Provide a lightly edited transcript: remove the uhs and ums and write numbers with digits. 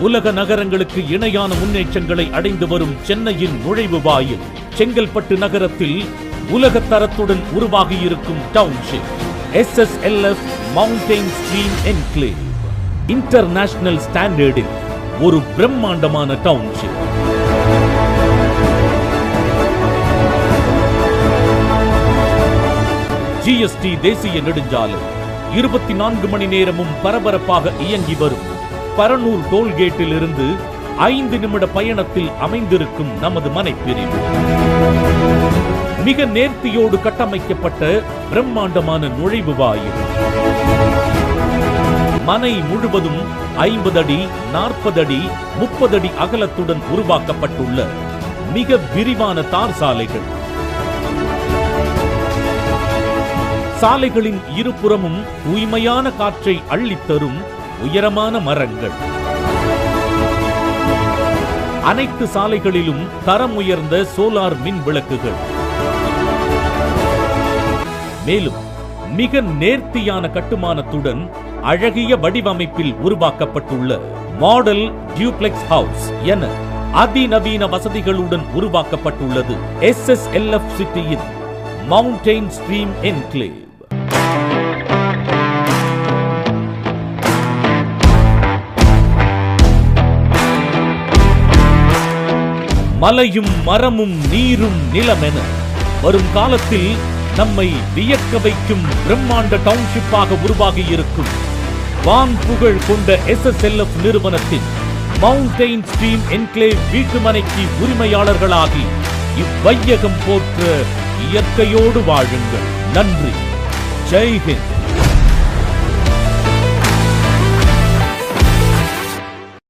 உலக நகரங்களுக்கு இணையான முன்னேற்றங்களை அடைந்து வரும் சென்னையின் நுழைவு வாயில் செங்கல்பட்டு நகரத்தில் உலக தரத்துடன் உருவாகியிருக்கும் township SSLF mountain stream enclave international ஸ்டாண்டர்டில் ஒரு பிரம்மாண்டமான டவுன்ஷிப். GST தேசிய நெடுஞ்சாலை 24 மணி நேரமும் பரபரப்பாக இயங்கி வரும் பரனூர் டோல்கேட்டில் இருந்து 5 நிமிட பயணத்தில் அமைந்திருக்கும் நமது மனைப்பிரிவு மிக நேர்த்தியோடு கட்டமைக்கப்பட்ட பிரம்மாண்டமான நுழைவு வாயில். மனை முழுவதும் 50 அடி 40 அடி 30 அடி அகலத்துடன் உருவாக்கப்பட்டுள்ள மிக விரிவான தார் சாலைகள். சாலைகளின் இருபுறமும் தூய்மையான காற்றை அள்ளித்தரும் உயரமான மரங்கள். அனைத்து சாலைகளிலும் தரம் உயர்ந்த சோலார் மின் விளக்குகள். மேலும் மிக நேர்த்தியான கட்டுமானத்துடன் அழகிய வடிவமைப்பில் உருவாக்கப்பட்டுள்ள மாடல் டியூப்ளெக்ஸ் ஹவுஸ் என அதிநவீன வசதிகளுடன் உருவாக்கப்பட்டுள்ளது SSLF சிட்டியின் மவுண்டைன் ஸ்ட்ரீம் என்க்ளேவ். மலையும் மரமும் நீரும் நிலமென வரும் காலத்தில் நம்மை வியக்க வைக்கும் பிரம்மாண்ட டவுன்ஷிப்பாக உருவாகி இருக்கும் வான் புகழ் கொண்ட SSLF நிறுவனத்தின் மவுண்டைன் ஸ்ட்ரீம் என்க்ளேவ் வீட்டுமனைக்கு உரிமையாளர்களாகி இவ்வையகம் போற்ற இயற்கையோடு வாழுங்கள். நன்றி. ஜெய் ஹிந்த்.